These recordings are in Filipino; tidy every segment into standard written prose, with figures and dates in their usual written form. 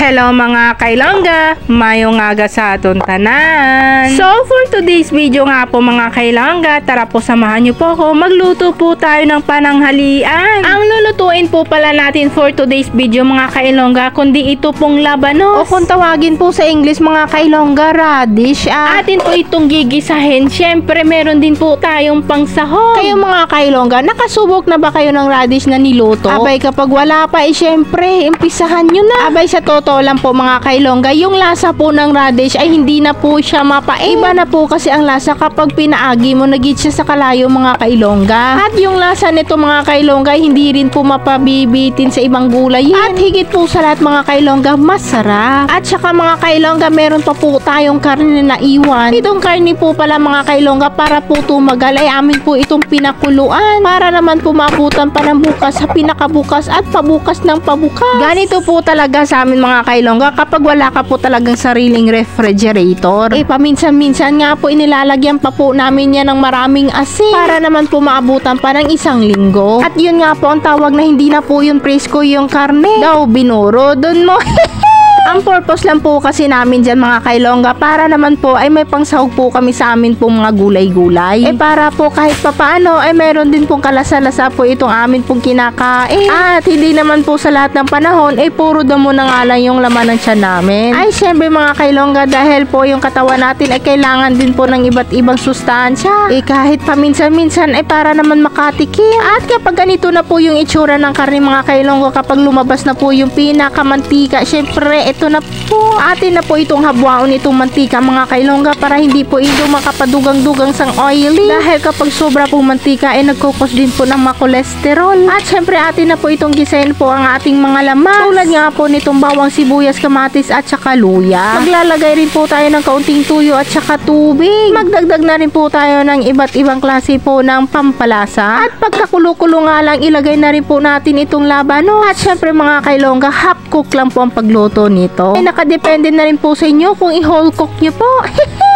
Hello mga kailongga, mayong aga sa aton tanan. So for today's video nga po mga kailongga, tara po samahan niyo po ako. Magluto po tayo ng pananghalian. Ang lulutuin po pala natin for today's video mga kailongga, kundi ito pong labanos. O kung tawagin po sa English mga kailongga, radish. Atin po itong gigisahin. Syempre meron din po tayong pangsahog. Kayo mga kailongga, nakasubok na ba kayo ng radish na niluto? Abay kapag wala pa syempre, impisahan nyo na. Abay sa totoo lang po mga kailongga, yung lasa po ng radish ay hindi na po siya mapait. Iba na po kasi ang lasa kapag pinaagi mo nagit siya sa kalayo mga kailongga. At yung lasa nito mga kailongga hindi rin po mapabibitin sa ibang gulay. At higit po sa lahat mga kailongga, masarap. At saka mga kailongga, meron pa po tayong karne na iwan. Itong karne po pala mga kailongga, para po tumagal ay amin po itong pinakuluan. Para naman po maabutan pa ng bukas sa pinakabukas at pabukas ng pabukas. Ganito po talaga sa amin mga kailongga kapag wala ka po talagang sariling refrigerator. Paminsan-minsan nga po inilalagyan pa po namin yan ng maraming asin para naman po maabutan pa ng isang linggo. At yun nga po ang tawag na hindi na po yung presko yung karne. Daw binuro dun mo. Ang purpose lang po kasi namin dyan mga kailongga, para naman po ay may pangsahog po kami sa amin pong mga gulay-gulay. Para po kahit papaano ay meron din pong kalasa-lasa po itong amin pong kinakain. At hindi naman po sa lahat ng panahon ay puro damo na nga lang yung laman ng tiyan namin. Ay syempre mga kailongga, dahil po yung katawan natin ay kailangan din po ng iba't ibang sustansya. Kahit paminsan-minsan ay para naman makatikim. At kapag ganito na po yung itsura ng karne mga kailongga, kapag lumabas na po yung pinakamantika, syempre ito na po. Atin na po itong habwaon itong mantika mga kailongga, para hindi po ito makapadugang-dugang sang oily. Dahil kapag sobra pong mantika ay nagkukos din po ng makolesterol. At syempre atin na po itong gisahin po ang ating mga lamas. Tulad nga po nitong bawang, sibuyas, kamatis at saka luya. Maglalagay rin po tayo ng kaunting tuyo at saka tubig. Magdagdag na rin po tayo ng iba't ibang klase po ng pampalasa. At pagkakulo-kulo nga lang, ilagay na rin po natin itong labanos. At syempre mga kailongga, half cook lang po ang pagluto nito. Nakadepende na rin po sa inyo kung i-whole cook nyo po.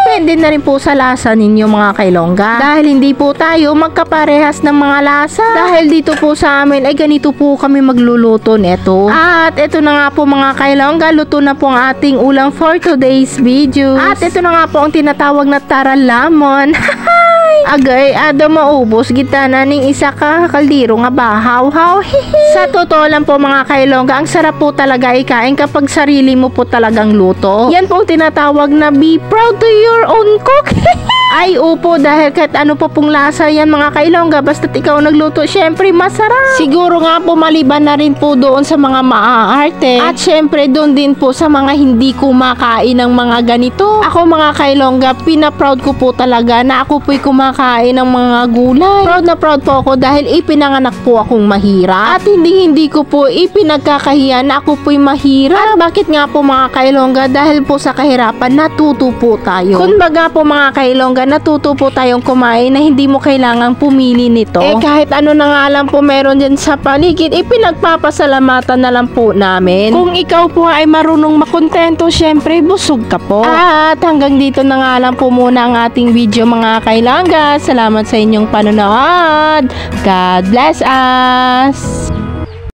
Depende na rin po sa lasa ninyo mga kailongga. Dahil hindi po tayo magkaparehas ng mga lasa. Dahil dito po sa amin ay ganito po kami magluluto neto. At ito na nga po mga kailongga, luto na po ang ating ulam for today's video. At ito na nga po ang tinatawag na taralamon. Agay, ada maubos kita na ning isa ka kaldero nga bahaw-haw. Sa totoo lang po mga kailongga, ang sarap po talaga ikain kapag sarili mo po talagang luto. Yan po tinatawag na be proud to your own cook. Ay upo, dahil kahit ano po pong lasa yan mga kailongga, basta't ikaw nagluto, syempre masarap. Siguro nga po maliban na rin po doon sa mga maaarte. At syempre doon din po sa mga hindi kumakain ng mga ganito. Ako mga kailongga, pina-proud ko po talaga na ako po'y kumakain ng mga gulay. Proud na proud po ako dahil ipinanganak po akong mahirap. At hindi ko po ipinagkakahiyan na ako po'y mahirap. At bakit nga po mga kailongga? Dahil po sa kahirapan natuto po tayo. Kumbaga po mga kailongga, natuto po tayong kumain na hindi mo kailangang pumili nito. Kahit ano na nga lang po meron dyan sa paligid, ipinagpapasalamatan na lang po namin. Kung ikaw po ay marunong makontento, syempre busog ka po. At hanggang dito na nga lang po muna ang ating video mga kailongga. Salamat sa inyong panonood. God bless us!